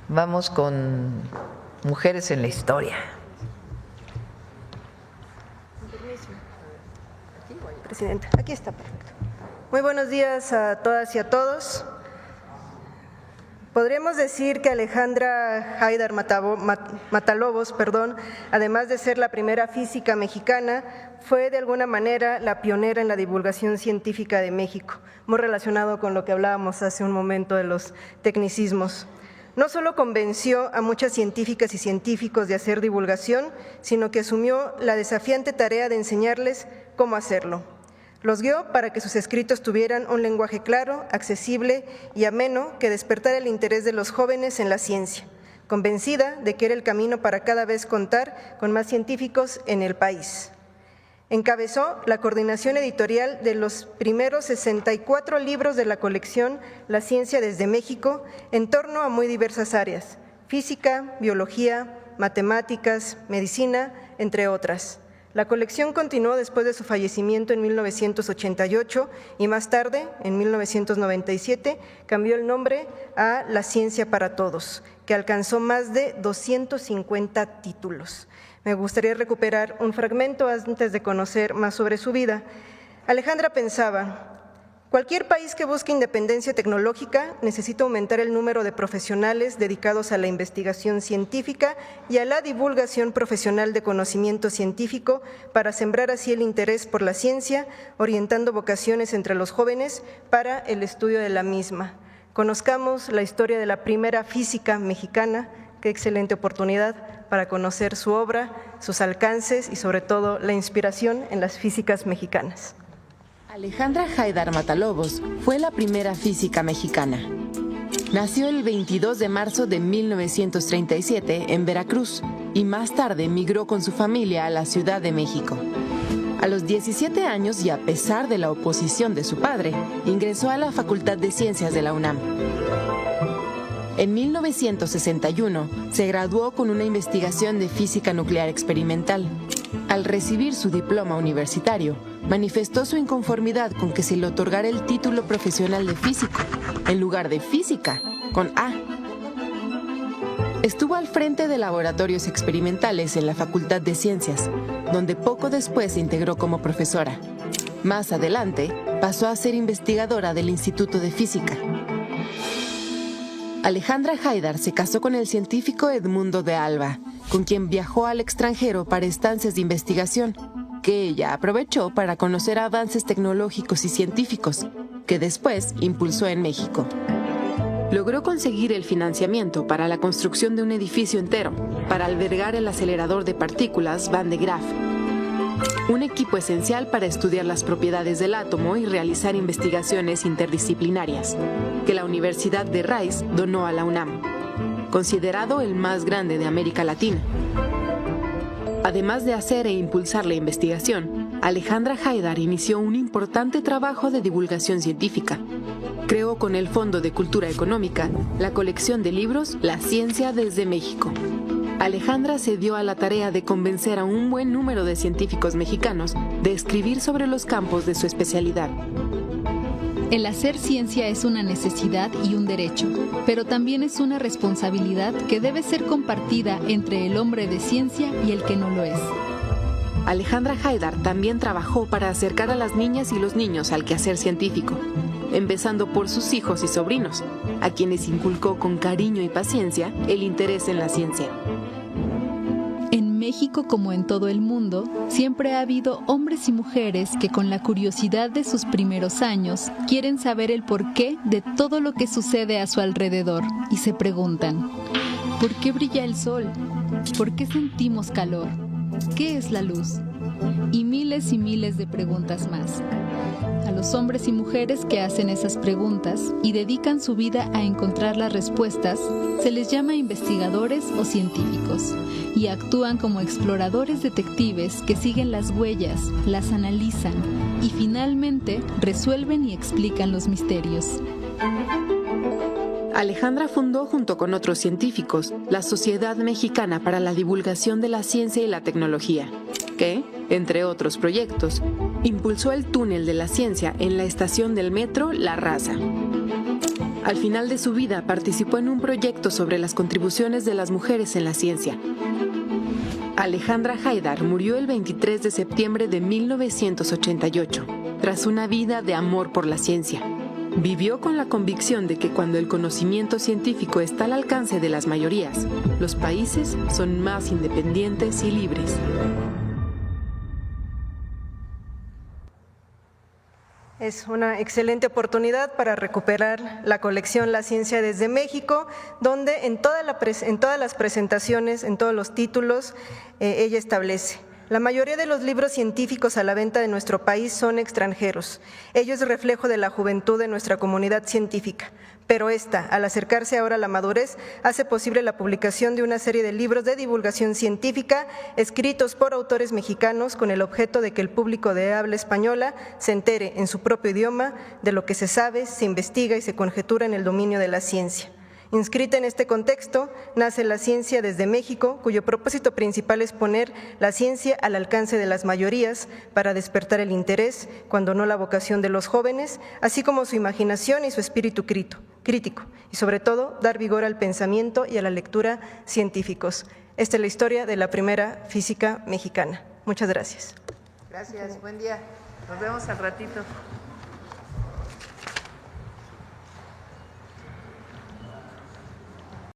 Vamos con mujeres en la historia. Presidenta, aquí está, perfecto. Muy buenos días a todas y a todos. Podríamos decir que Alejandra Haydar Matalobos, además de ser la primera física mexicana, fue de alguna manera la pionera en la divulgación científica de México, muy relacionado con lo que hablábamos hace un momento de los tecnicismos. No solo convenció a muchas científicas y científicos de hacer divulgación, sino que asumió la desafiante tarea de enseñarles cómo hacerlo. Los guió para que sus escritos tuvieran un lenguaje claro, accesible y ameno que despertara el interés de los jóvenes en la ciencia, convencida de que era el camino para cada vez contar con más científicos en el país. Encabezó la coordinación editorial de los primeros 64 libros de la colección La Ciencia desde México en torno a muy diversas áreas: física, biología, matemáticas, medicina, entre otras. La colección continuó después de su fallecimiento en 1988 y más tarde, en 1997, cambió el nombre a La Ciencia para Todos, que alcanzó más de 250 títulos. Me gustaría recuperar un fragmento antes de conocer más sobre su vida. Alejandra pensaba: cualquier país que busque independencia tecnológica necesita aumentar el número de profesionales dedicados a la investigación científica y a la divulgación profesional de conocimiento científico para sembrar así el interés por la ciencia, orientando vocaciones entre los jóvenes para el estudio de la misma. Conozcamos la historia de la primera física mexicana. Qué excelente oportunidad para conocer su obra, sus alcances y sobre todo la inspiración en las físicas mexicanas. Alejandra Haydar Matalobos fue la primera física mexicana. Nació el 22 de marzo de 1937 en Veracruz y más tarde migró con su familia a la Ciudad de México. A los 17 años y a pesar de la oposición de su padre, ingresó a la Facultad de Ciencias de la UNAM. En 1961 se graduó con una investigación de física nuclear experimental. Al recibir su diploma universitario, manifestó su inconformidad con que se le otorgara el título profesional de físico, en lugar de física, con A. Estuvo al frente de laboratorios experimentales en la Facultad de Ciencias, donde poco después se integró como profesora. Más adelante, pasó a ser investigadora del Instituto de Física. Alejandra Haydar se casó con el científico Edmundo de Alba, con quien viajó al extranjero para estancias de investigación, que ella aprovechó para conocer avances tecnológicos y científicos, que después impulsó en México. Logró conseguir el financiamiento para la construcción de un edificio entero, para albergar el acelerador de partículas Van de Graaff, un equipo esencial para estudiar las propiedades del átomo y realizar investigaciones interdisciplinarias, que la Universidad de Rice donó a la UNAM, considerado el más grande de América Latina. Además de hacer e impulsar la investigación, Alejandra Haydar inició un importante trabajo de divulgación científica. Creó con el Fondo de Cultura Económica la colección de libros La Ciencia desde México. Alejandra se dio a la tarea de convencer a un buen número de científicos mexicanos de escribir sobre los campos de su especialidad. El hacer ciencia es una necesidad y un derecho, pero también es una responsabilidad que debe ser compartida entre el hombre de ciencia y el que no lo es. Alejandra Haydar también trabajó para acercar a las niñas y los niños al quehacer científico, empezando por sus hijos y sobrinos, a quienes inculcó con cariño y paciencia el interés en la ciencia. En México, como en todo el mundo, siempre ha habido hombres y mujeres que con la curiosidad de sus primeros años quieren saber el porqué de todo lo que sucede a su alrededor y se preguntan: ¿por qué brilla el sol? ¿Por qué sentimos calor? ¿Qué es la luz? Y miles de preguntas más. A los hombres y mujeres que hacen esas preguntas y dedican su vida a encontrar las respuestas, se les llama investigadores o científicos, y actúan como exploradores detectives que siguen las huellas, las analizan y finalmente resuelven y explican los misterios. Alejandra fundó junto con otros científicos la Sociedad Mexicana para la Divulgación de la Ciencia y la Tecnología, que, entre otros proyectos, impulsó el túnel de la ciencia en la estación del metro La Raza. Al final de su vida participó en un proyecto sobre las contribuciones de las mujeres en la ciencia. Alejandra Haidar murió el 23 de septiembre de 1988, tras una vida de amor por la ciencia. Vivió con la convicción de que cuando el conocimiento científico está al alcance de las mayorías, los países son más independientes y libres. Es una excelente oportunidad para recuperar la colección La Ciencia desde México, donde en todas las presentaciones, en todos los títulos, ella establece: la mayoría de los libros científicos a la venta de nuestro país son extranjeros. Ello es reflejo de la juventud de nuestra comunidad científica. Pero esta, al acercarse ahora a la madurez, hace posible la publicación de una serie de libros de divulgación científica escritos por autores mexicanos con el objeto de que el público de habla española se entere en su propio idioma de lo que se sabe, se investiga y se conjetura en el dominio de la ciencia. Inscrita en este contexto, nace La Ciencia desde México, cuyo propósito principal es poner la ciencia al alcance de las mayorías para despertar el interés, cuando no la vocación de los jóvenes, así como su imaginación y su espíritu crítico, y sobre todo dar vigor al pensamiento y a la lectura científicos. Esta es la historia de la primera física mexicana. Muchas gracias. Gracias, buen día. Nos vemos al ratito.